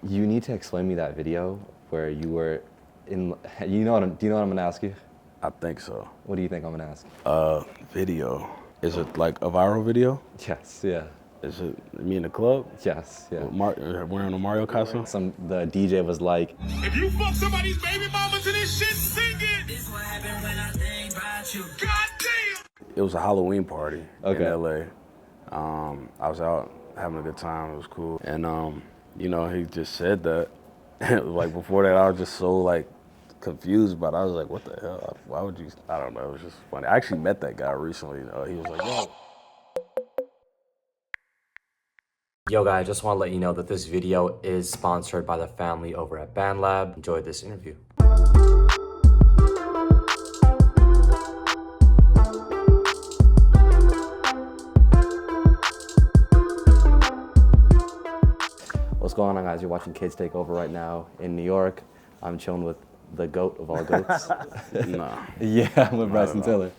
You need to explain me that video where you were in, you know what, do you know what I'm gonna ask you? I think so. What do you think I'm gonna ask? Video. Is it like a viral video? Yes, yeah. Is it me in the club? Yes, yeah. Wearing a Mario costume? The DJ was like, if you fuck somebody's baby mama to this shit, sing it. This what happened when I think about you. God damn. It was a Halloween party Okay. in LA. I was out having a good time. It was cool. And, you know, he just said that. Like before that, I was just so like confused about it. I was like, what the hell? Why would you? I don't know. It was just funny. I actually met that guy recently. He was like, yo. yo guys, just want to let you know that this video is sponsored by the family over at BandLab. Enjoy this interview. What's going on, guys? You're watching Kids Take Over right now in New York. I'm chilling with the goat of all goats. Nah. Yeah, I'm with Bryson Tiller.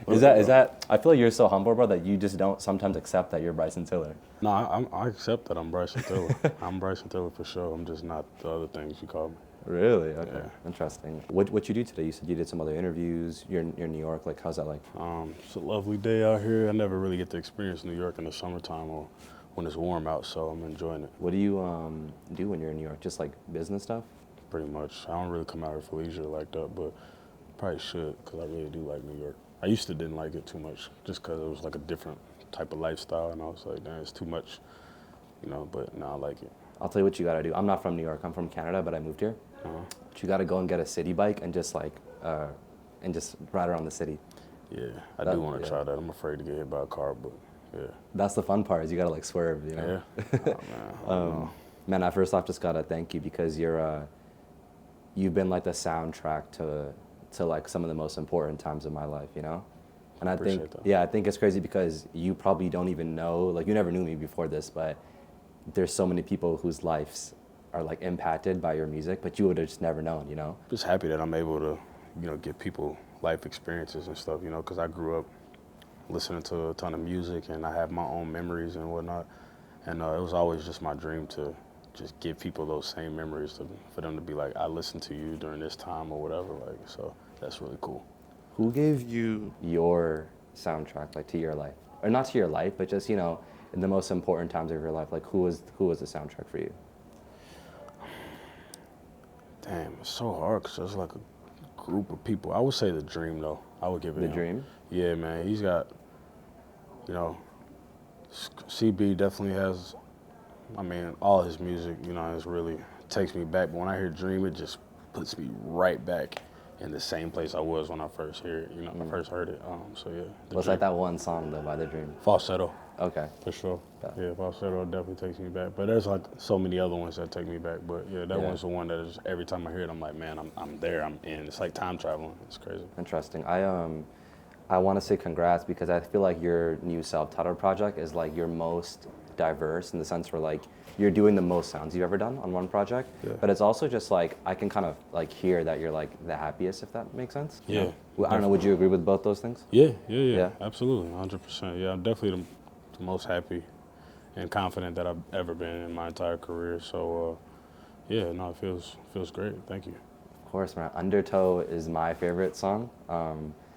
Is that, I feel like you're so humble, bro, that you just don't sometimes accept that you're Bryson Tiller. No, I accept that I'm Bryson Tiller. I'm Bryson Tiller for sure. I'm just not the other things you call me. Really? Okay. Yeah. Interesting. What you do today? You said you did some other interviews. You're in New York. Like, how's that like? It's a lovely day out here. I never really get to experience New York in the summertime or when it's warm out, so I'm enjoying it. What do you do when you're in New York? Just like business stuff? Pretty much. I don't really come out here for leisure like that, but probably should because I really do like New York. I used to didn't like it too much just because it was like a different type of lifestyle, and I was like, damn, it's too much, you know, but now I like it. I'll tell you what you gotta do. I'm not from New York. I'm from Canada, but I moved here. But you gotta go and get a city bike and just like, and just ride around the city. Yeah, I do want to try that. I'm afraid to get hit by a car, but yeah. That's the fun part, is you gotta like swerve, you know? Yeah. Oh, man. Man, I first off just gotta thank you because you've been like the soundtrack to like some of the most important times of my life, you know? And I think, I think it's crazy because you probably don't even know, like you never knew me before this, but there's so many people whose lives are like impacted by your music, but you would have just never known, you know? Just happy that I'm able to, you know, give people life experiences and stuff, you know, because I grew up listening to a ton of music and I have my own memories and whatnot. And it was always just my dream to just give people those same memories for them to be like, I listened to you during this time or whatever, like, so that's really cool. Who gave you your soundtrack, like to your life? Or not to your life, but just, you know, in the most important times of your life, like who was the soundtrack for you? Damn, it's so hard because there's like a group of people. I would say The Dream though. I would give it The him. Dream? Yeah, man, he's got, you know, CB definitely has, I mean, all his music, you know, it really takes me back. But when I hear Dream, it just puts me right back in the same place I was when I first heard it, you know, I first heard it. So yeah. What's like that one song though by The Dream? Falsetto. Okay. For sure. Yeah, Falsetto definitely takes me back. But there's like so many other ones that take me back. But yeah, that one's the one that is, every time I hear it, I'm like, man, I'm there, I'm in. It's like time traveling. It's crazy. Interesting. I want to say congrats because I feel like your new self-titled project is like your most diverse in the sense where like you're doing the most sounds you've ever done on one project. Yeah. But it's also just like, I can kind of like hear that you're like the happiest, if that makes sense. Yeah. I don't know, would you agree with both those things? Yeah. Absolutely, 100%. Yeah, I'm definitely the most happy and confident that I've ever been in my entire career. So, yeah, no, it feels great. Thank you. Of course, man. Undertow is my favorite song.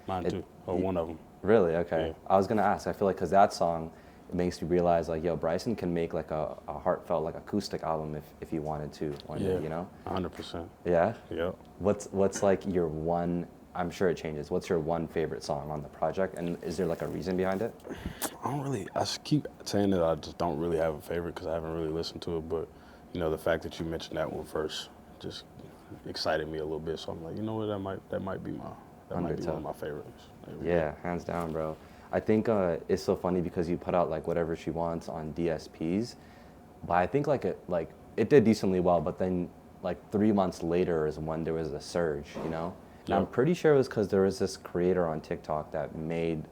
Mine too. One of them. Really? Okay. Yeah. I was gonna ask. I feel like because that song, it makes me realize like, yo, Bryson can make like a heartfelt like acoustic album if he wanted to one day, you know? 100%. Yeah. Yeah. What's like your one? I'm sure it changes. What's your one favorite song on the project, and is there like a reason behind it? I keep saying that I just don't really have a favorite because I haven't really listened to it, but you know, the fact that you mentioned that one first just excited me a little bit. So I'm like, you know what, that might be one of my favorites. Yeah, hands down, bro. I think it's so funny because you put out like Whatever She Wants on DSPs, but I think like it did decently well, but then like 3 months later is when there was a surge, you know? And I'm pretty sure it was because there was this creator on TikTok that made,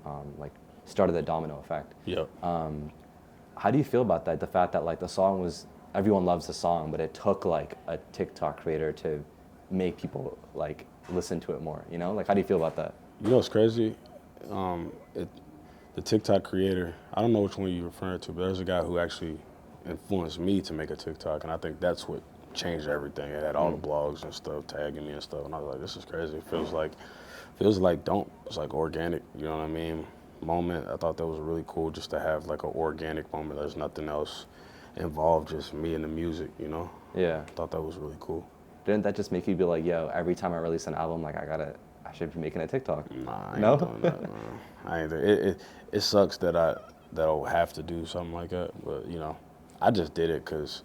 started the domino effect. Yep. How do you feel about that? The fact that like the song was, everyone loves the song, but it took like a TikTok creator to make people like listen to it more, you know? Like, how do you feel about that? You know what's crazy? The TikTok creator, I don't know which one you're referring to, but there's a guy who actually influenced me to make a TikTok, and I think that's what changed everything. It had all the blogs and stuff tagging me and stuff, and I was like, this is crazy. It feels like it's like organic, you know what I mean? Moment. I thought that was really cool just to have like an organic moment. There's nothing else involved, just me and the music, you know? Yeah. I thought that was really cool. Didn't that just make you be like, yo, every time I release an album, like I should be making a TikTok? Nah, I ain't doing that, man. I ain't it sucks that I'll have to do something like that, but you know, I just did it because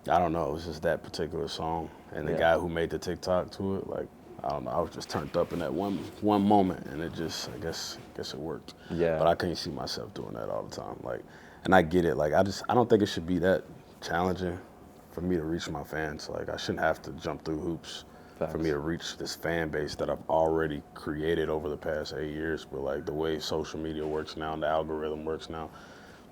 I don't know, it was just that particular song, and the guy who made the TikTok to it, like, I don't know, I was just turned up in that one moment, and it just, I guess it worked. Yeah. But I can't see myself doing that all the time, like, and I get it, like, I don't think it should be that challenging for me to reach my fans. Like, I shouldn't have to jump through hoops for me to reach this fan base that I've already created over the past 8 years. But like the way social media works now and the algorithm works now,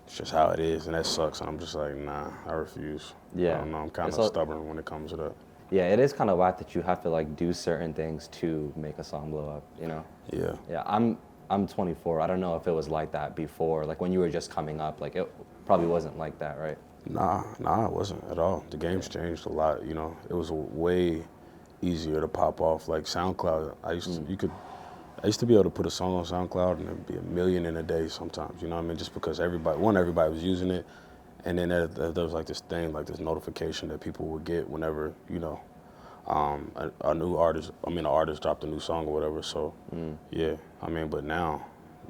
it's just how it is, and that sucks. And I'm just like, nah, I refuse. Yeah. I don't know, I'm kind of stubborn when it comes to that. Yeah, it is kind of whack that you have to like do certain things to make a song blow up, you know? Yeah. Yeah, I'm 24. I don't know if it was like that before, like when you were just coming up, like it probably wasn't like that, right? Nah, it wasn't at all. The game's changed a lot, you know. It was way easier to pop off. Like SoundCloud, I used to be able to put a song on SoundCloud and it'd be 1 million in a day sometimes, you know what I mean? Just because everybody was using it, and then there was like this thing, like this notification that people would get whenever, you know, an artist dropped a new song or whatever. So yeah, I mean, but now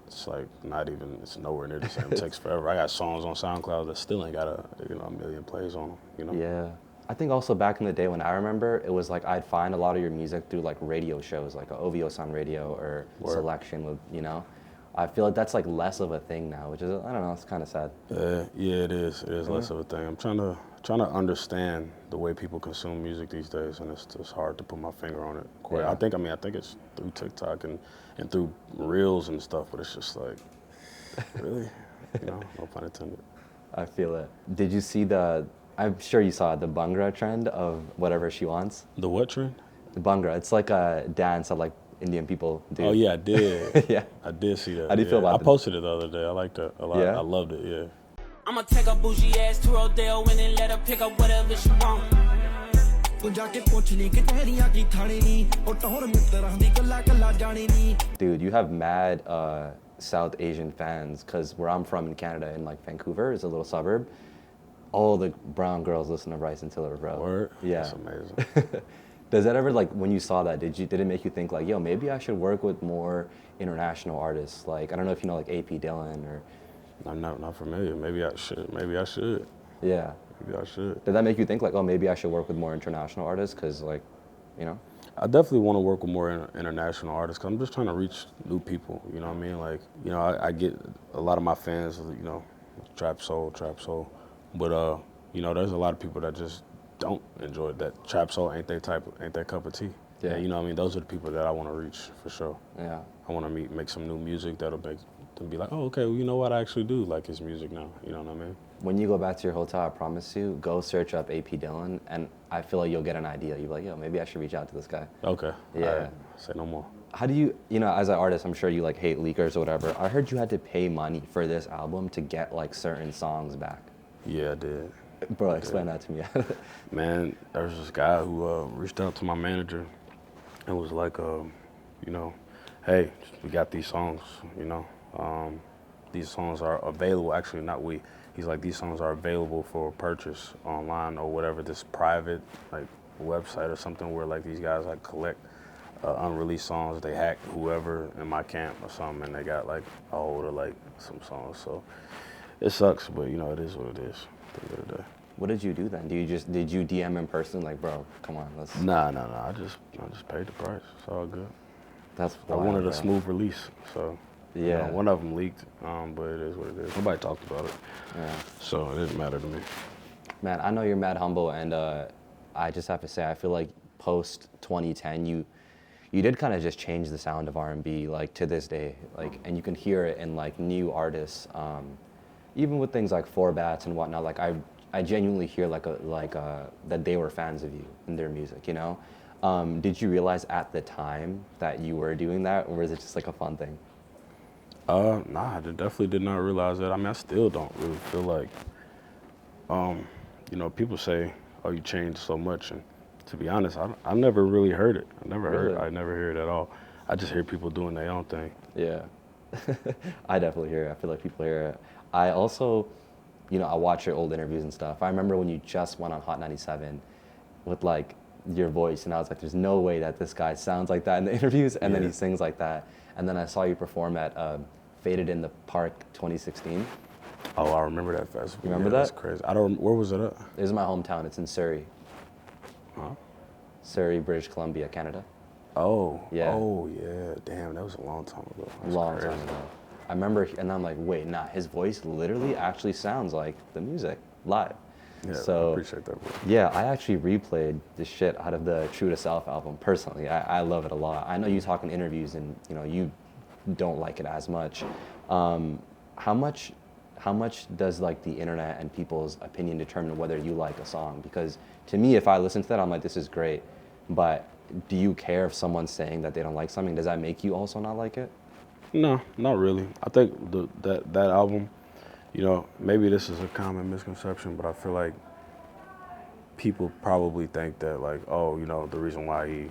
it's like it's nowhere near the same. It takes forever. I got songs on SoundCloud that still ain't got a million plays on them, you know? Yeah. I think also back in the day when I remember, it was like I'd find a lot of your music through like radio shows, like OVO Sound Radio or Selection with, you know? I feel like that's like less of a thing now, which is, I don't know, it's kind of sad. Yeah, it is. It is less of a thing. I'm trying to understand the way people consume music these days, and it's just hard to put my finger on it. Yeah. I think it's through TikTok and through Reels and stuff, but it's just like, really? You know, no pun intended. I feel it. Did you see I'm sure you saw the Bhangra trend of whatever she wants? The what trend? The Bhangra. It's like a dance that like Indian people do. Oh yeah, I did. Yeah. I did see that. How do you feel about I posted it the other day. I liked it a lot. Yeah? I loved it, yeah. I'ma take a bougie ass to Rodale and then let her pick up whatever she want. Dude, you have mad South Asian fans, because where I'm from in Canada, in like Vancouver, is a little suburb. All the brown girls listen to Bryson Tiller, bro. Word? Yeah. That's amazing. Does that ever, like, when you saw that, did it make you think like, yo, maybe I should work with more international artists? Like, I don't know if you know like A.P. Dillon or... I'm not familiar. Maybe I should. Yeah. Maybe I should. Did that make you think like, oh, maybe I should work with more international artists? Because like, you know? I definitely want to work with more international artists, because I'm just trying to reach new people, you know what I mean? Like, you know, I get a lot of my fans, you know, trap soul. But, you know, there's a lot of people that just don't enjoy that. Trap soul ain't their cup of tea. Yeah. And, you know what I mean? Those are the people that I want to reach, for sure. Yeah. I want to make some new music that'll make them be like, oh, okay, well, you know what? I actually do like his music now. You know what I mean? When you go back to your hotel, I promise you, go search up A.P. Dillon, and I feel like you'll get an idea. You'll be like, yo, maybe I should reach out to this guy. Okay. Yeah. All right. Say no more. How do you know, as an artist, I'm sure you like hate leakers or whatever. I heard you had to pay money for this album to get like certain songs back. Yeah, I did. Bro, explain that to me. Man, there was this guy who reached out to my manager and was like, you know, hey, we got these songs, you know. These songs are available, actually not we. He's like, these songs are available for purchase online or whatever, this private like website or something where like these guys like collect unreleased songs. They hack whoever in my camp or something, and they got like a hold of like some songs. So it sucks, but you know, it is what it is at the end of the day. What did you do then? Did you DM in person like, bro, come on, let's... Nah. I just paid the price. It's all good. That's wild, I wanted a smooth release, so yeah. You know, one of them leaked, but it is what it is. Nobody talked about it, yeah. So it didn't matter to me. Man, I know you're mad humble, and I just have to say, I feel like post 2010, you did kind of just change the sound of R&B, like to this day, like, and you can hear it in like new artists, even with things like Four Bats and whatnot. Like I genuinely hear that they were fans of you and their music, you know? Did you realize at the time that you were doing that, or was it just like a fun thing? Nah, I definitely did not realize that. I mean, I still don't really feel like, you know, people say oh, you changed so much. And to be honest, I never really heard it. I never hear it at all. I just hear people doing their own thing. Yeah. I definitely hear it. I feel like people hear it. I also, you know, I watch your old interviews and stuff. I remember when you just went on Hot 97 with like your voice, and I was like, there's no way that this guy sounds like that in the interviews, and then he sings like that. And then I saw you perform at Faded in the Park 2016. Oh, I remember that festival. You remember that? That's crazy. Where was it at? It was in my hometown. It's in Surrey. Huh? Surrey, British Columbia, Canada. Oh. Yeah. Oh, yeah. Damn, that was a long time ago. Long time ago. I remember, and I'm like, wait, nah, his voice literally actually sounds like the music live. Yeah, so, I appreciate that, bro. Yeah, I actually replayed the shit out of the True to Self album personally. I love it a lot. I know you talk in interviews and, you know, you don't like it as much. How much does like the internet and people's opinion determine whether you like a song? Because to me, if I listen to that, I'm like, this is great. But do you care if someone's saying that they don't like something? Does that make you also not like it? No, not really. I think that album, you know, maybe this is a common misconception, but I feel like people probably think that like, oh, you know, the reason why he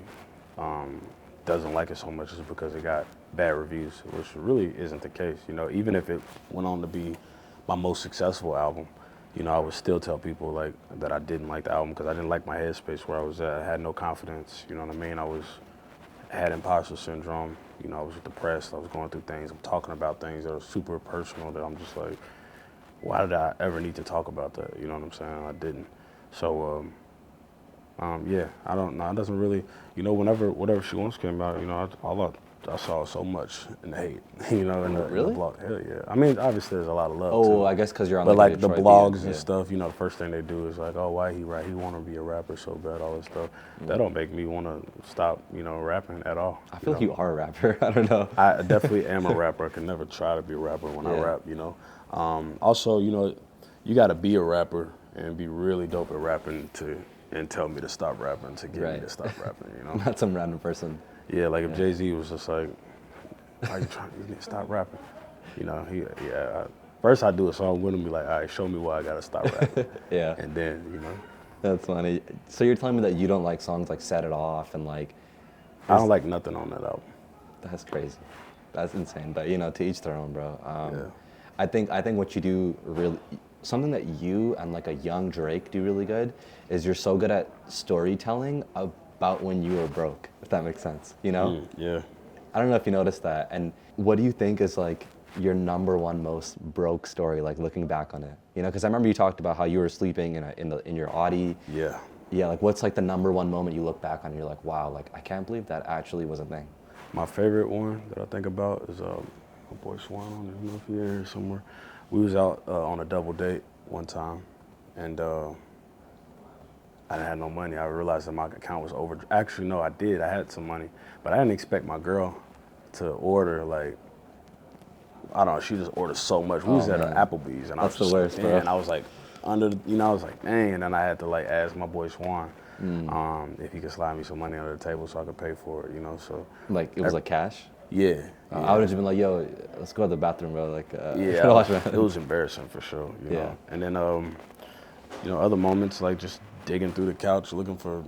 doesn't like it so much is because it got bad reviews, which really isn't the case. You know, even if it went on to be my most successful album, you know, I would still tell people like that I didn't like the album because I didn't like my headspace where I was at. I had no confidence, you know what I mean? I had imposter syndrome, you know, I was depressed, I was going through things, I'm talking about things that are super personal that I'm just like, why did I ever need to talk about that? You know what I'm saying? I didn't. So, yeah, I don't know. It doesn't really, you know, whatever She Wants came out, you know, I saw so much in the hate, you know, in the blog. Hell yeah. I mean, obviously there's a lot of love too. Oh, I guess because you're on but like the Detroit blogs beat, and stuff, you know, the first thing they do is like, oh, why he write? He want to be a rapper so bad, all this stuff. That don't make me want to stop, you know, rapping at all. I feel like you are a rapper. I don't know. I definitely am a rapper. I can never try to be a rapper when I rap, you know. Also, you know, you got to be a rapper and be really dope at rapping and tell me to stop rapping to get me to stop rapping, you know. Not some random person. Yeah, like if Jay-Z was just like, why you need to stop rapping? You know, first I do a song with him, be like, all right, show me why I gotta stop rapping. Yeah. And then, you know. That's funny. So you're telling me that you don't like songs like Set It Off and like. I don't like nothing on that album. That's crazy. That's insane. But you know, to each their own, bro. Yeah. I think what you do really, something that you and like a young Drake do really good is you're so good at storytelling about when you were broke, if that makes sense, you know? Yeah. I don't know if you noticed that. And what do you think is like your number one most broke story, like looking back on it? You know, because I remember you talked about how you were sleeping in your Audi. Yeah. Yeah, like what's like the number one moment you look back on and you're like, wow, like I can't believe that actually was a thing. My favorite one that I think about is my boy Swan, I don't know if he's here somewhere. We was out on a double date one time, and I didn't have no money. I realized that my account was over. Actually, no, I did. I had some money, but I didn't expect my girl to order like, I don't know. She just ordered so much. We was at an Applebees, and that's I was the worst, bro. And I was like, I was like, dang. And then I had to like ask my boy Swan if he could slide me some money under the table so I could pay for it. You know, so like it was like cash. Yeah. I would have just been like, yo, let's go to the bathroom, bro. Like, it was embarrassing for sure. You know? And then, you know, other moments like just digging through the couch looking for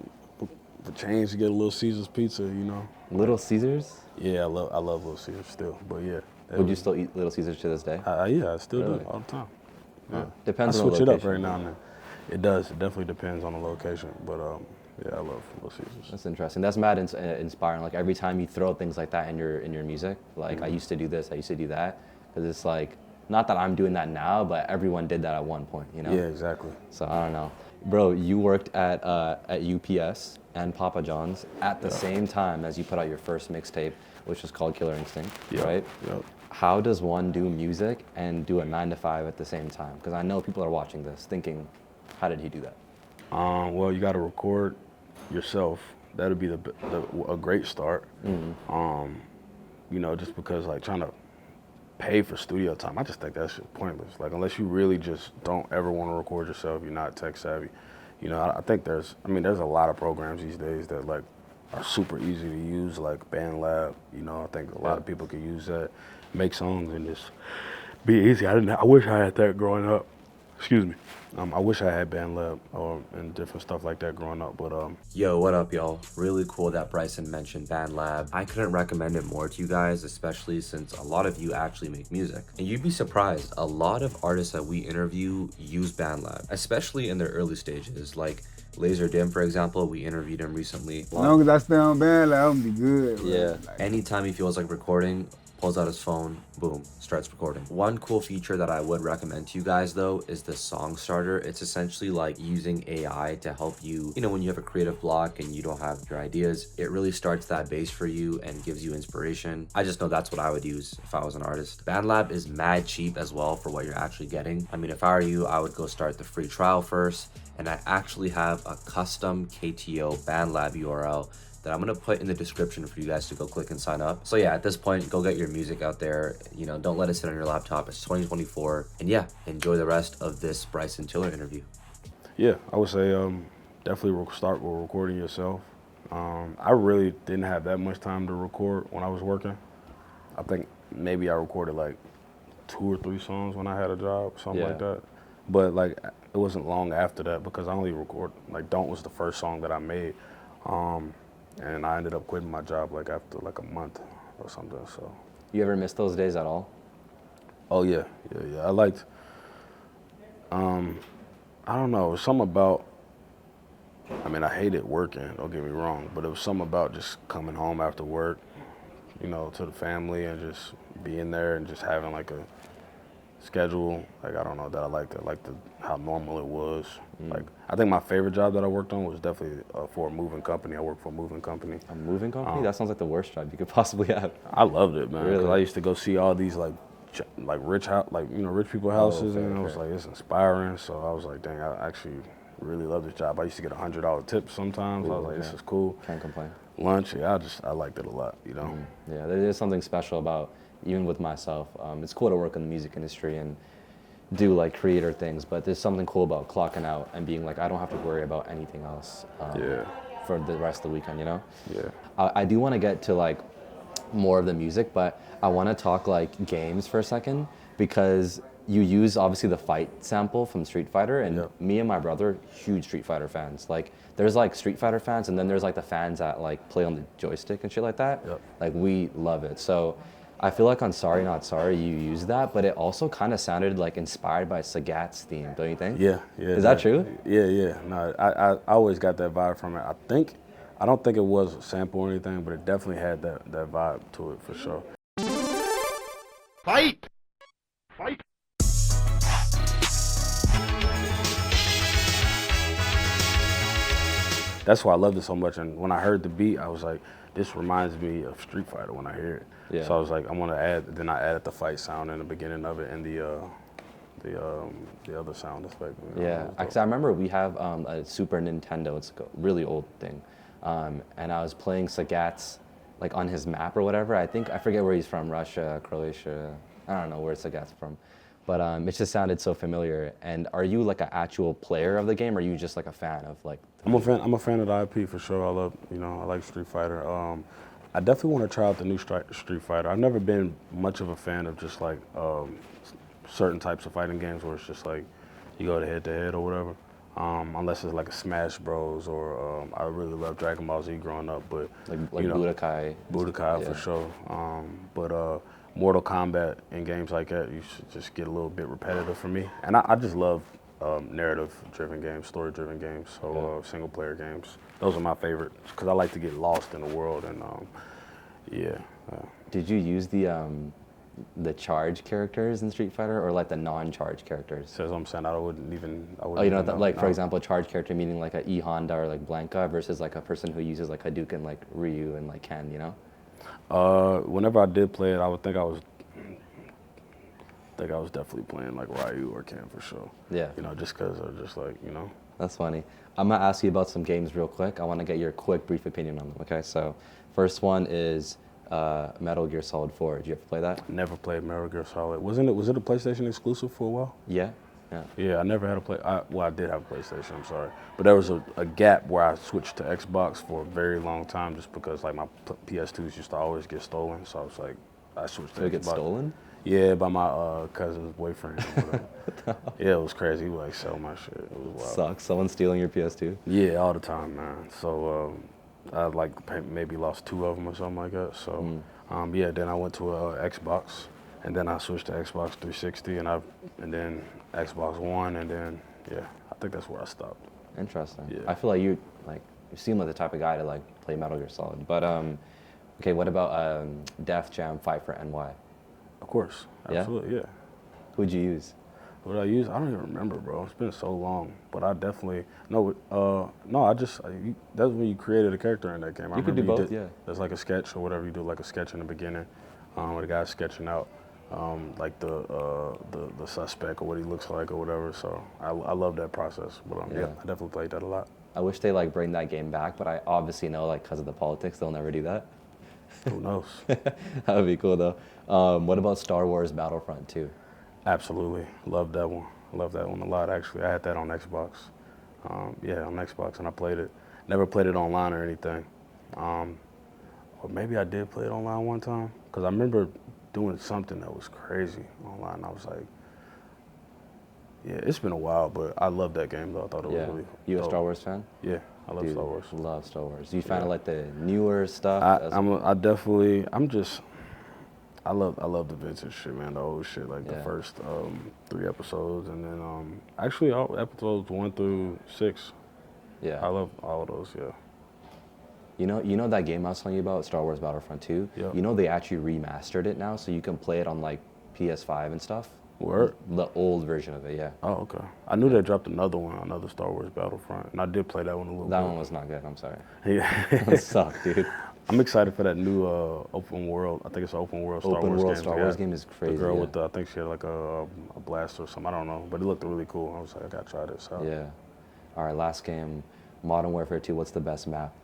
change to get a Little Caesars pizza. You know. Little Caesars? Yeah, I love Little Caesars still. But yeah. Would you still eat Little Caesars to this day? Yeah, I still do all the time. Yeah. Depends on the location. I switch it up every now and then. It does. It definitely depends on the location. But yeah, I love Little Caesars. That's interesting. That's mad inspiring. Like every time you throw things like that in your music, like I used to do this, I used to do that, because it's like not that I'm doing that now, but everyone did that at one point, you know? Yeah, exactly. So I don't know, bro. You worked at UPS and Papa John's at the same time as you put out your first mixtape, which was called Killer Instinct, right? Yep. How does one do music and do a 9-to-5 at the same time? Because I know people are watching this thinking, how did he do that? Well, you got to record yourself. That'd be a great start. You know, just because like trying to pay for studio time, I just think that's pointless. Like unless you really just don't ever want to record yourself, you're not tech savvy. You know, I think there's a lot of programs these days that like are super easy to use, like BandLab. You know, I think a lot of people can use that, make songs and just be easy. I wish I had that growing up. Excuse me. I wish I had BandLab and different stuff like that growing up, but Yo, what up, y'all? Really cool that Bryson mentioned BandLab. I couldn't recommend it more to you guys, especially since a lot of you actually make music. And you'd be surprised, a lot of artists that we interview use BandLab, especially in their early stages. Like Laser Dim, for example, we interviewed him recently. As long as I stay on BandLab, I'm gonna be good. Yeah. Anytime he feels like recording, pulls out his phone, boom, starts recording. One cool feature that I would recommend to you guys though is the song starter. It's essentially like using AI to help you, when you have a creative block and you don't have your ideas, it really starts that base for you and gives you inspiration. I just know that's what I would use if I was an artist. BandLab is mad cheap as well for what you're actually getting. I mean, if I were you, I would go start the free trial first, and I actually have a custom KTO BandLab URL that I'm gonna put in the description for you guys to go click and sign up. So yeah, at this point, go get your music out there. Don't let it sit on your laptop. It's 2024. And yeah, enjoy the rest of this Bryson Tiller interview. yeah, I would say definitely start with recording yourself. I really didn't have that much time to record when I was working. I think maybe I recorded like 2 or 3 songs when I had a job, something like that. But like it wasn't long after that because I only like Don't was the first song that I made. And I ended up quitting my job like after like a month or something. So. You ever miss those days at all? Oh yeah. I liked. I don't know. It was something about. I mean, I hated working. Don't get me wrong, but it was something about just coming home after work, to the family and just being there and just having like a schedule. Like I don't know that I liked it. I liked how normal it was. Like I think my favorite job that I worked on was definitely for a moving company. I worked for a moving company. A moving company? That sounds like the worst job you could possibly have. I loved it, man. Really? Cause I used to go see all these like rich people houses, and it was like it's inspiring. So I was like, dang, I actually really love this job. I used to get $100 tips sometimes. I was like, this is cool. Can't complain. Lunch, yeah, I liked it a lot. Yeah, there's something special about, even with myself, it's cool to work in the music industry and do like creator things, but there's something cool about clocking out and being like, I don't have to worry about anything else for the rest of the weekend, Yeah. I do want to get to like more of the music, but I want to talk like games for a second, because you use obviously the fight sample from Street Fighter, and me and my brother, huge Street Fighter fans. Like there's like Street Fighter fans, and then there's like the fans that like play on the joystick and shit like that. Like we love it. So I feel like on Sorry Not Sorry you used that, but it also kind of sounded like inspired by Sagat's theme, don't you think? Yeah. Is that true? Yeah. No, I always got that vibe from it. I don't think it was a sample or anything, but it definitely had that vibe to it for sure. Fight! That's why I loved it so much. And when I heard the beat, I was like, this reminds me of Street Fighter when I hear it. Yeah. So I was like, I want to add. Then I added the fight sound in the beginning of it and the other sound effect. Yeah, because I remember we have a Super Nintendo. It's a really old thing, and I was playing Sagat's like on his map or whatever. I forget where he's from, Russia, Croatia. I don't know where Sagat's from, but it just sounded so familiar. And are you like an actual player of the game, or are you just like a fan of like? I'm a fan of the IP for sure. I love, I like Street Fighter. I definitely want to try out the new Street Fighter. I've never been much of a fan of just like certain types of fighting games where it's just like you go to head or whatever. Unless it's like a Smash Bros. Or I really love Dragon Ball Z growing up, but like Budokai. Budokai for sure. But Mortal Kombat and games like that, you should just get a little bit repetitive for me. And I just love narrative-driven games, story-driven games, so single-player games. Those are my favorite because I like to get lost in the world. And Did you use the charge characters in Street Fighter, or like the non-charge characters? So as I'm saying, I wouldn't even for example, a charge character meaning like a E Honda or like Blanca versus like a person who uses like Hadouken like Ryu and like Ken, Whenever I did play it, I would think I was definitely playing like Ryu or Ken for sure. Yeah. Just because they're just like, That's funny. I'm gonna ask you about some games real quick. I want to get your quick, brief opinion on them. Okay, so first one is Metal Gear Solid 4. Did you ever play that? Never played Metal Gear Solid. Was it a PlayStation exclusive for a while? Yeah. Yeah, I never had I did have a PlayStation, I'm sorry. But there was a gap where I switched to Xbox for a very long time just because like my PS2s used to always get stolen. So I was like, I switched to Xbox. Did it get stolen? Yeah, by my cousin's boyfriend. Or whatever. Yeah, it was crazy. He would like sell my shit. It was wild. Sucks. Someone stealing your PS2? Yeah, all the time, man. So I like maybe lost 2 of them or something like that. So yeah, then I went to Xbox, and then I switched to Xbox 360, and then Xbox One, and then yeah, I think that's where I stopped. Interesting. Yeah. I feel like you seem like the type of guy to like play Metal Gear Solid. But okay, what about Def Jam Fight for NY? Of course, absolutely, yeah. Who'd you use? What I use? I don't even remember, bro. It's been so long. But I definitely that's when you created a character in that game. You could do both, yeah. There's like a sketch or whatever you do, like a sketch in the beginning, where the guy's sketching out like the suspect or what he looks like or whatever. So I love that process. But yeah, I definitely played that a lot. I wish they like bring that game back, but I obviously know like because of the politics, they'll never do that. Who knows? That would be cool though. What about Star Wars Battlefront 2? Absolutely. Love that one. Love that one a lot, actually. I had that on Xbox. Yeah, on Xbox, and I played it. Never played it online or anything. Or maybe I did play it online one time, because I remember doing something that was crazy online. I was like, yeah, it's been a while, but I love that game, though. I thought it was really You a dope. Star Wars fan? Yeah, I love Star Wars. Love Star Wars. You fan of like the newer stuff? I love the vintage shit, man, the old shit, like the first 3 episodes, and then actually all episodes 1 through 6. Yeah. I love all of those, yeah. You know that game I was telling you about, Star Wars Battlefront 2? Yeah. You know they actually remastered it now, so you can play it on like PS5 and stuff? Word? The old version of it, yeah. Oh, okay. I knew they dropped another Star Wars Battlefront, and I did play that one a little bit. That one was not good, I'm sorry. Yeah. It sucked, dude. I'm excited for that new open world. I think it's an open world Star Wars game. Open world Star Wars game is crazy. The girl with I think she had like a blaster or something. I don't know, but it looked really cool. I was like, I gotta try this out. Yeah. All right, last game, Modern Warfare 2. What's the best map?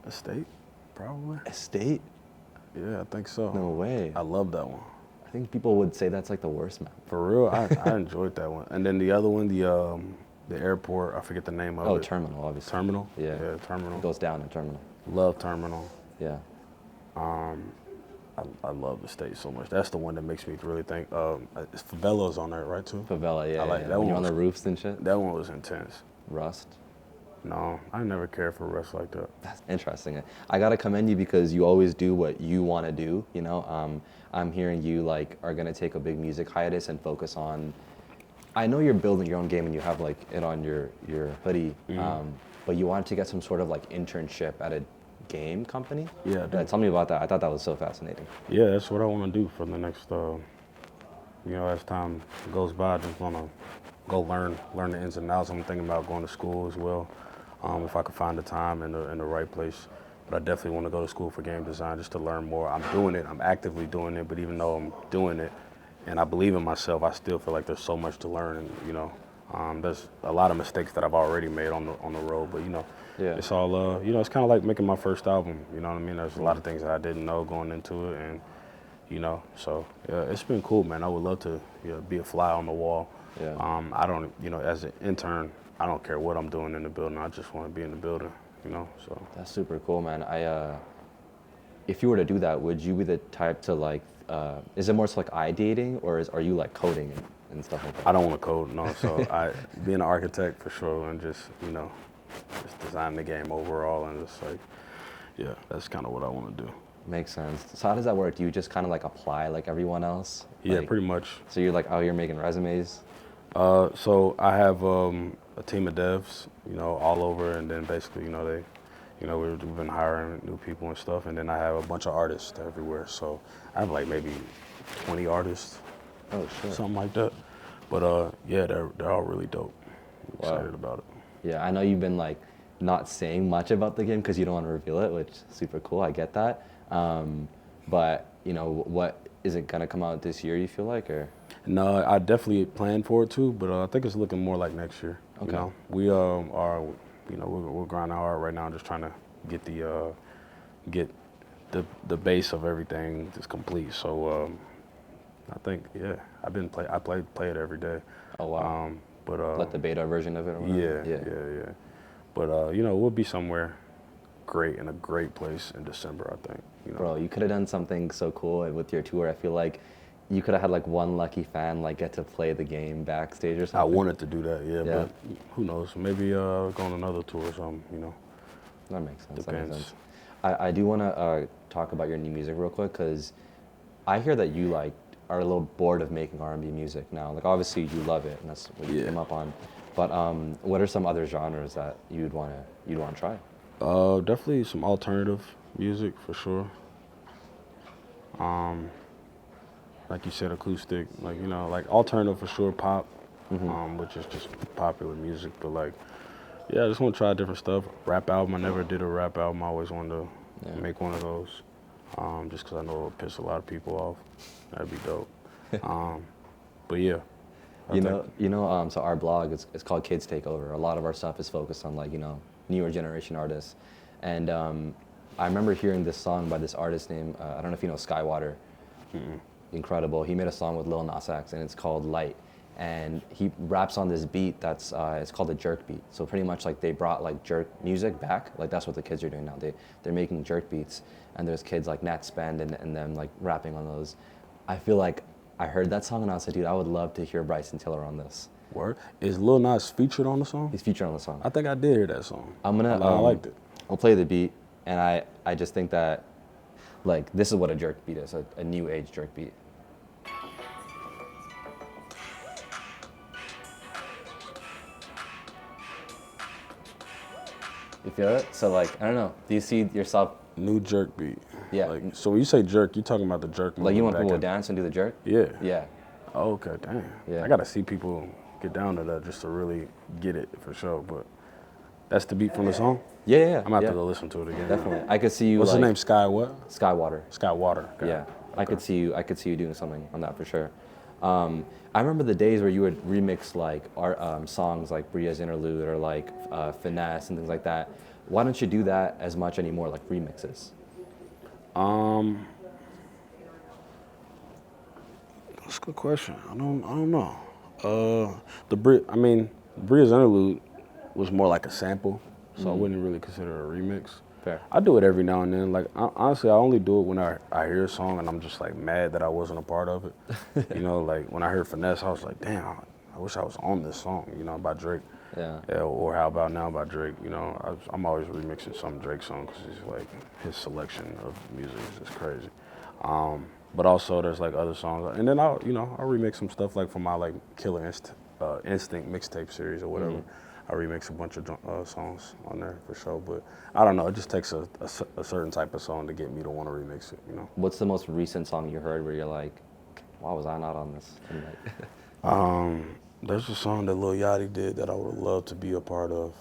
Estate, probably. Estate? Yeah, I think so. No way. I love that one. I think people would say that's like the worst map. For real, I enjoyed that one. And then the other one, the airport, I forget the name of it. Oh, Terminal, obviously. Terminal? Yeah. Yeah, Terminal. It goes down in Terminal. Love Terminal. Yeah. I love the state so much. That's the one that makes me really think. It's Favela's on there, right, too? Favela, yeah. I like yeah. that When one you're on was- the roofs and shit. That one was intense. Rust. No, I never cared for Rust like that. That's interesting. I gotta commend you because you always do what you want to do. You know, I'm hearing you like are gonna take a big music hiatus and focus on. I know you're building your own game and you have like it on your hoodie, but you wanted to get some sort of like internship at a game company. Yeah, I do. Tell me about that. I thought that was so fascinating. Yeah, that's what I want to do for the next, as time goes by. I just want to go learn the ins and outs. I'm thinking about going to school as well, if I could find the time in the right place. But I definitely want to go to school for game design just to learn more. I'm doing it. I'm actively doing it. But even though I'm doing it, and I believe in myself, I still feel like there's so much to learn. And there's a lot of mistakes that I've already made on the road. But it's all it's kind of like making my first album. You know what I mean? There's a lot of things that I didn't know going into it, and so yeah, it's been cool, man. I would love to be a fly on the wall. Yeah. I don't, as an intern, I don't care what I'm doing in the building. I just want to be in the building. So That's super cool, man. If you were to do that, would you be the type to like? Is it more so like ideating, or are you like coding and stuff like that? I don't want to code, no. So being an architect for sure, and just just design the game overall, and just like, yeah, that's kind of what I want to do. Makes sense. So how does that work? Do you just kind of like apply like everyone else? Yeah, Like, pretty much. So you're like out here making resumes? So I have a team of devs, all over, and then basically, we've been hiring new people and stuff, and then I have a bunch of artists everywhere. So I have like maybe 20 artists, Oh shit. something like that. But yeah, they're all really dope. I'm excited about it. Yeah, I know you've been like not saying much about the game because you don't want to reveal it, which is super cool. I get that. But what is it gonna come out this year? You feel like, or? No, I definitely plan for it too, but I think it's looking more like next year. Okay. We are, we're grinding hard right now, just trying to get the base of everything just complete. So I think I play it every day. Oh wow. But Like the beta version of it or whatever? yeah. But we'll be somewhere in a great place in December, I think. You know? Bro, you could have done something so cool with your tour. I feel like you could have had like one lucky fan like get to play the game backstage or something. I wanted to do that, yeah. But who knows? Maybe go on another tour or something, you know. That makes sense. Depends. That makes sense. I do want to talk about your new music real quick, because I hear that you like are a little bored of making R&B music now. Like obviously you love it, and that's what you came up on. But what are some other genres that you'd want to try? Definitely some alternative music for sure. Like you said, acoustic, like, you know, like alternative for sure, pop, which is just popular music. But like, yeah, I just want to try different stuff. Rap album, I never did a rap album. I always wanted to make one of those, just because I know it'll piss a lot of people off. That'd be dope. But yeah. So our blog is called Kids Take Over. A lot of our stuff is focused on like, you know, newer generation artists. And I remember hearing this song by this artist named, I don't know if you know Skywater. Incredible. He made a song with Lil Nas X, and it's called Light. And he raps on this beat that's, it's called a jerk beat. So pretty much like they brought like jerk music back. Like that's what the kids are doing now. They're making jerk beats, and there's kids like Nat Spend and them like rapping on those. I feel like I heard that song and I was like, dude, I would love to hear Bryson Tiller on this. Word? Is Lil Nas featured on the song? He's featured on the song. I think I did hear that song. I liked it. We'll play the beat, and I just think that like this is what a jerk beat is, a new age jerk beat. You feel it? So like, I don't know, do you see yourself? New jerk beat. Yeah. Like, so when you say jerk, you talking about the jerk? Like you want people to dance and do the jerk? Yeah. Yeah. Oh, okay, damn. Yeah. I gotta see people get down to that just to really get it for sure. But that's the beat from the song? Yeah. I'm gonna have to go listen to it again. Definitely. I could see you. What's like, the name? Sky what? Skywater. Skywater. Okay. Yeah. Okay. I could see you doing something on that for sure. I remember the days where you would remix like songs like Bria's Interlude or like Finesse and things like that. Why don't you do that as much anymore, like remixes? That's a good question. I don't know. Bria's Interlude was more like a sample, so I wouldn't really consider it a remix. Fair. I do it every now and then. Like honestly, I only do it when I hear a song and I'm just like mad that I wasn't a part of it. You know, like when I heard Finesse, I was like, damn, I wish I was on this song. You know, by Drake. Yeah. Or How About Now by Drake. You know, I'm always remixing some Drake song because he's like his selection of music is just crazy. But also there's like other songs, and then I'll remix some stuff like from my like Killer Instinct mixtape series or whatever. I remix a bunch of songs on there for sure, but I don't know. It just takes a certain type of song to get me to want to remix it. You know. What's the most recent song you heard where you're like, why was I not on this? There's a song that Lil Yachty did that I would love to be a part of.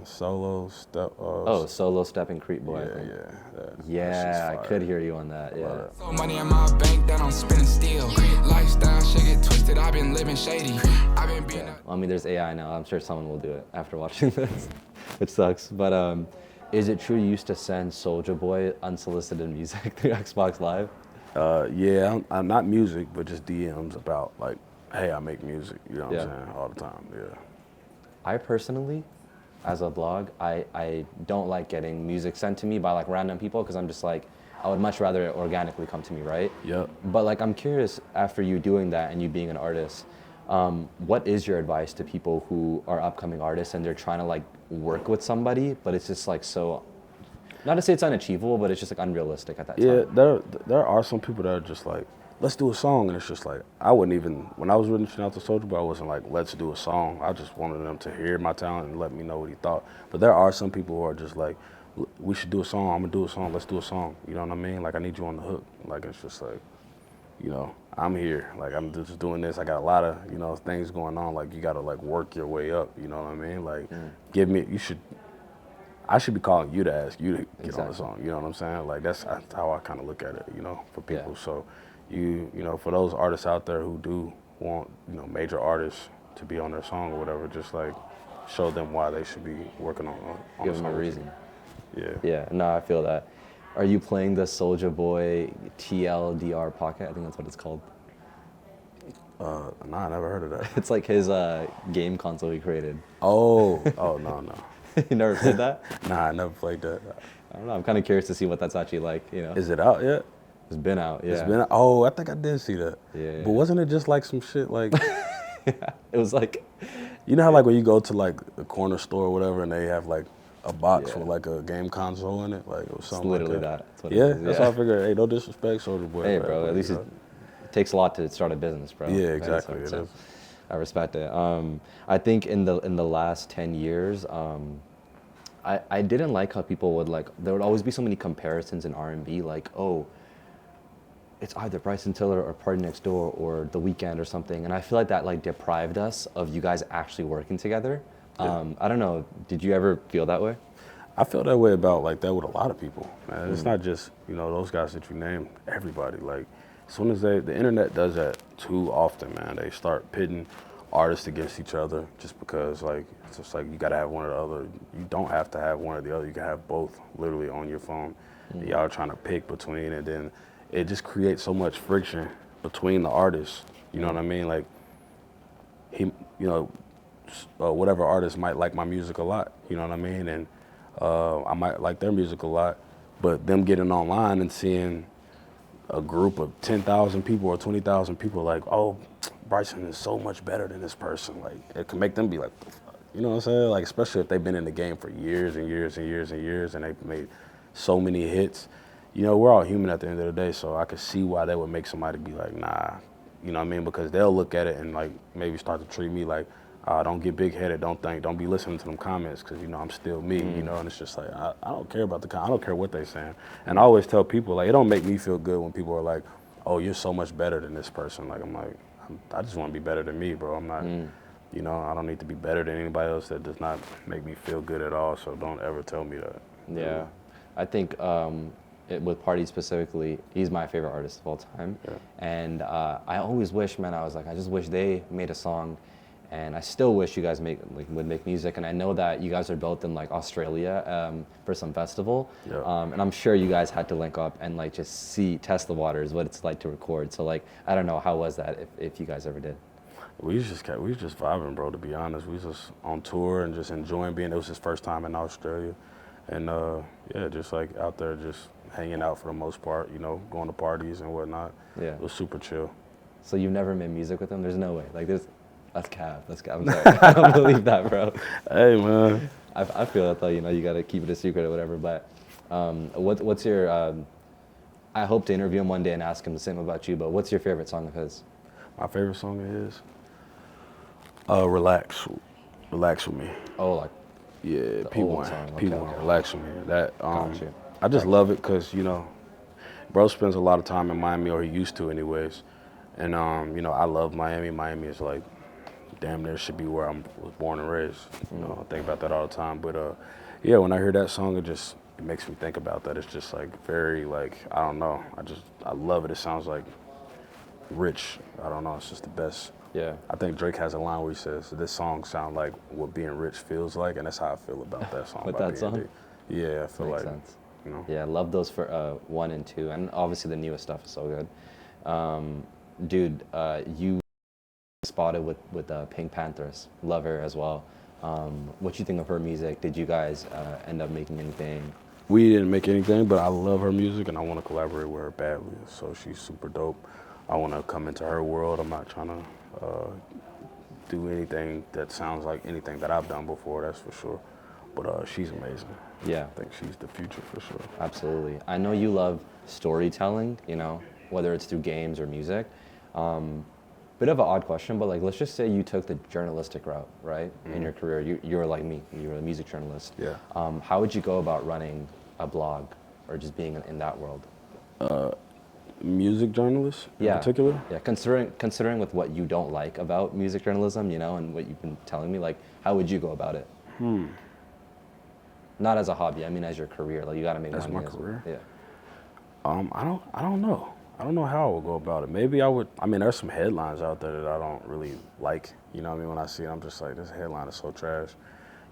Solo Step and CRETE Boy. Yeah. I could hear you on that. Yeah. So money in my bank that I'm spending still. Lifestyle shit get twisted. I've been living shady. I've been being. I mean, there's AI now. I'm sure someone will do it after watching this. It sucks, but is it true you used to send Soulja Boy unsolicited music through Xbox Live? Yeah, I'm not music, but just DMs about like, hey, I make music. You know what I'm saying? All the time. Yeah. I personally, as a blog, I don't like getting music sent to me by like random people because I'm just like, I would much rather it organically come to me, right? Yep. But like, I'm curious, after you doing that and you being an artist, what is your advice to people who are upcoming artists and they're trying to like work with somebody, but it's just like so, not to say it's unachievable, but it's just like unrealistic at that time? Yeah, there are some people that are just like, let's do a song, and it's just like, I wouldn't even, when I was reaching out to Soulja Boy, I wasn't like, let's do a song. I just wanted them to hear my talent and let me know what he thought. But there are some people who are just like, we should do a song, I'm gonna do a song, let's do a song. You know what I mean? Like, I need you on the hook. Like, it's just like, you know, I'm here. Like, I'm just doing this. I got a lot of, you know, things going on. Like, you gotta like work your way up, you know what I mean? Like, I should be calling you to ask you to get on the song, you know what I'm saying? Like, that's how I kind of look at it, you know, for people. Yeah. So, you know, for those artists out there who do want, you know, major artists to be on their song or whatever, just like show them why they should be working on give them a reason. Yeah. Yeah, no, I feel that. Are you playing the Soulja Boy TLDR Pocket? I think that's what it's called. Nah, I never heard of that. It's like his game console he created. Oh, no. You never played that? Nah, I never played that. I don't know. I'm kind of curious to see what that's actually like. You know, Is it out yet? it's been out. Yeah. It's been. Oh, I think I did see that. Yeah. But wasn't it just like some shit like? It was like, You know how like when you go to like a corner store or whatever, and they have like a box Yeah. with like a game console in it, like it was it's something literally like that. that. That's what it Yeah, is. that's yeah. how I figured. Hey, no disrespect, Soulja Boy. Hey, but, bro. At least you it takes a lot to start a business, bro. Yeah, Right? exactly. It So is. I respect it. I think in the last 10 years, I didn't like how people would like. There would always be so many comparisons in R&B, like, oh, it's either Bryson Tiller or PartyNextDoor or The Weeknd or something, and I feel like that like deprived us of you guys actually working together. I don't know. Did you ever feel that way? I feel that way about like that with a lot of people, man. It's not just, you know, those guys that you named, everybody. Like, as soon as the internet does that too often, man, they start pitting artists against each other just because, like, it's just like you gotta have one or the other. You don't have to have one or the other. You can have both literally on your phone. And y'all are trying to pick between, and then it just creates so much friction between the artists. You know what I mean? Like, he, you know, whatever artist might like my music a lot, you know what I mean? And I might like their music a lot, but them getting online and seeing a group of 10,000 people or 20,000 people like, oh, Bryson is so much better than this person. Like, it can make them be like, you know what I'm saying? Like, especially if they've been in the game for years and years and years and years and they've made so many hits. You know, we're all human at the end of the day, so I could see why that would make somebody be like, nah, you know what I mean? Because they'll look at it and like maybe start to treat me like, don't get big-headed, don't be listening to them comments because, you know, I'm still me, you know, and it's just like, I don't care about the comments, I don't care what they saying. And I always tell people, like, it don't make me feel good when people are like, oh, you're so much better than this person. Like, I'm like, I just want to be better than me, bro. I'm not, you know, I don't need to be better than anybody else. That does not make me feel good at all, so don't ever tell me that. Yeah. I think with Party specifically, he's my favorite artist of all time. Yeah. And I always wish, man, I was like, I just wish they made a song. And I still wish you guys would make music. And I know that you guys are both in like Australia for some festival. Yeah. And I'm sure you guys had to link up and like just test the waters, what it's like to record. So like, I don't know, how was that if you guys ever did? We was just vibing, bro, to be honest. We was just on tour and just enjoying being, it was his first time in Australia. And yeah, just like out there just hanging out for the most part, you know, going to parties and whatnot. Yeah. It was super chill. So you've never made music with him? There's no way. Like that's cap. I'm sorry. I don't believe that, bro. Hey, man. I feel that though, you know, you gotta keep it a secret or whatever. But what's your? I hope to interview him one day and ask him the same about you. But what's your favorite song of his? My favorite song is Relax with Me. Oh, like Yeah, the P1. old song. P1, Okay. Relax with Me. That Gotcha. I just love it because, you know, bro spends a lot of time in Miami, or he used to anyways. And you know, I love Miami. Miami is like damn near should be where I was born and raised. You know, I think about that all the time. But yeah, when I hear that song, it makes me think about that. It's just like very like, I don't know. I love it. It sounds like rich. I don't know. It's just the best. Yeah. I think Drake has a line where he says, this song sounds like what being rich feels like, and that's how I feel about that song. With by that song? Yeah, I feel Makes like, sense. you know. Yeah, I love those for 1 and 2, and obviously the newest stuff is so good. Dude, you spotted with PinkPantheress, love her as well. What you think of her music? Did you guys end up making anything? We didn't make anything, but I love her music and I want to collaborate with her badly. So she's super dope. I want to come into her world. I'm not trying to do anything that sounds like anything that I've done before, that's for sure. But she's amazing. Yeah. I think she's the future for sure. Absolutely. I know you love storytelling, you know, whether it's through games or music. Bit of an odd question, but like, let's just say you took the journalistic route, right? In your career, you were like me, you were a music journalist. Yeah. How would you go about running a blog or just being in that world? Music journalist in particular? Yeah, considering with what you don't like about music journalism, you know, and what you've been telling me, like, how would you go about it? Not as a hobby, I mean as your career. Like, you gotta make money. As my career? Yeah. I don't know. I don't know how I would go about it. Maybe I would, I mean, there's some headlines out there that I don't really like. You know what I mean? When I see it, I'm just like, this headline is so trash.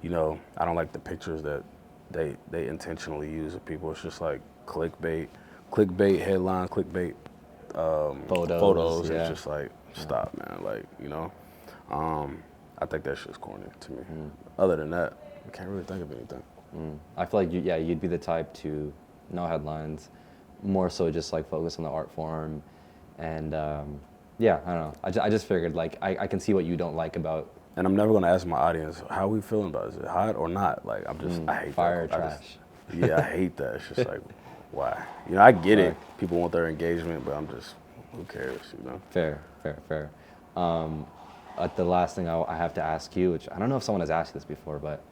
You know, I don't like the pictures that they intentionally use of people. It's just like clickbait headlines, clickbait photos. Yeah. It's just like, stop, man. Like, you know, I think that shit's corny to me. Other than that, I can't really think of anything. I feel like you'd be the type to no headlines, more so just like focus on the art form, and yeah, I don't know. I just figured like I can see what you don't like about. And I'm never gonna ask my audience how we feeling about it. Is it hot or not? Like I'm just I hate fire that. trash. Yeah, I hate that. It's just like why? You know, I get it. People want their engagement, but I'm just who cares? You know. Fair. The last thing I have to ask you, which I don't know if someone has asked you this before, but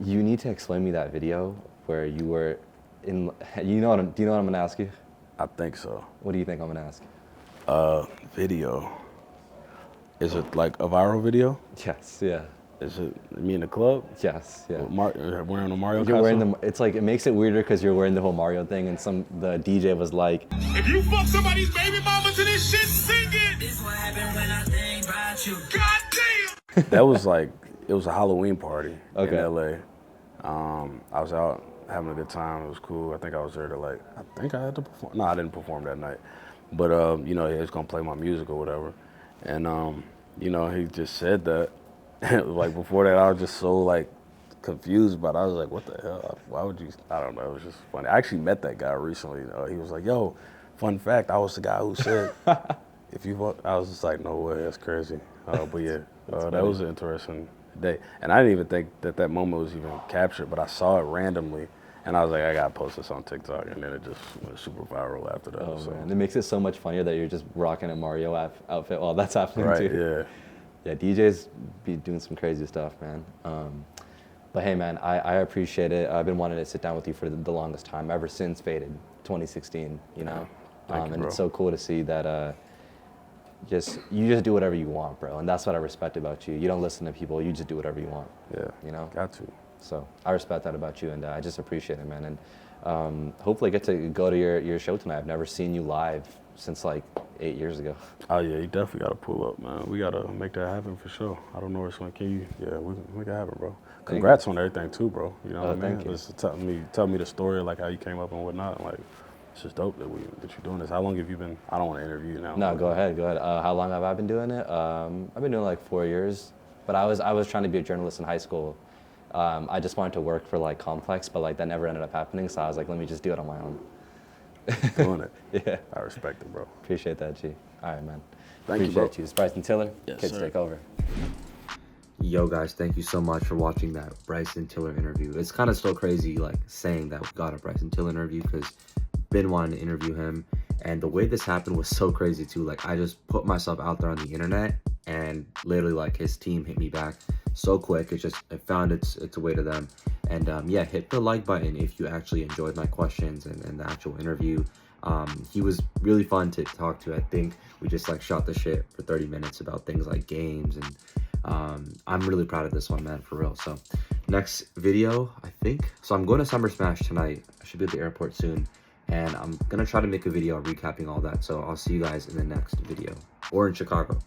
you need to explain me that video where you were in. Do you know what I'm gonna ask you? I think so. What do you think I'm gonna ask? Video. Is it like a viral video? Yes. Yeah. Is it me in the club? Yes. Yeah. Wearing a Mario You're costume? wearing it's like it makes it weirder because you're wearing the whole Mario thing, and the DJ was like, If you fuck somebody's baby mama to this shit, sing it. This what happened when I think about you. God damn. That was like, it was a Halloween party in Okay. LA. I was out having a good time. It was cool. I think I was there to like, I think I had to perform. No, I didn't perform that night. But, you know, he was going to play my music or whatever. And, you know, he just said that. Like before that, I was just so like confused about it. I was like, what the hell? Why would you? I don't know. It was just funny. I actually met that guy recently. He was like, yo, fun fact, I was the guy who said, if you vote, I was just like, no way, that's crazy. But yeah, that was an interesting day. And I didn't even think that moment was even captured, but I saw it randomly. And I was like, I gotta post this on TikTok, and then it just went super viral after that. oh so. man, it makes it so much funnier that you're just rocking a Mario outfit while that's happening Right, too. yeah. Yeah, DJs be doing some crazy stuff, man. But hey, man, I appreciate it. I've been wanting to sit down with you for the longest time, ever since Faded, 2016, you know? Thank you, and bro. it's so cool to see that you just do whatever you want, bro. And that's what I respect about you. You don't listen to people, you just do whatever you want. Yeah, you know? got to. So I respect that about you, and I just appreciate it, man. And hopefully I get to go to your show tonight. I've never seen you live since like 8 years ago. Oh yeah, you definitely gotta pull up, man. We gotta make that happen for sure. I don't know where it's going. Can you? Yeah, we make it happen, bro. Congrats on everything too, bro. You know what I mean? Thank you. Just tell me the story, like how you came up and whatnot. Like, it's just dope that you're doing this. How long have you been? I don't want to interview you now. No, go ahead. How long have I been doing it? I've been doing it like 4 years, but I was trying to be a journalist in high school. I just wanted to work for like Complex, but like that never ended up happening. So I was like, let me just do it on my own. Doing it. Yeah. I respect it, bro. Appreciate that, G. All right, man. Thank you, bro. Appreciate you. It's Bryson Tiller. Yes, Kids sir. take over. Yo, guys, thank you so much for watching that Bryson Tiller interview. It's kind of still crazy, like, saying that we got a Bryson Tiller interview because been wanting to interview him. And the way this happened was so crazy, too. Like, I just put myself out there on the internet and literally, like, his team hit me back so quick. It found its way to them. And, yeah, hit the like button if you actually enjoyed my questions and the actual interview. He was really fun to talk to. I think we just like shot the shit for 30 minutes about things like games, and I'm really proud of this one, man, for real. So next video, I think, so I'm going to Summer Smash tonight. I should be at the airport soon, and I'm gonna try to make a video recapping all that. So I'll see you guys in the next video, or in Chicago.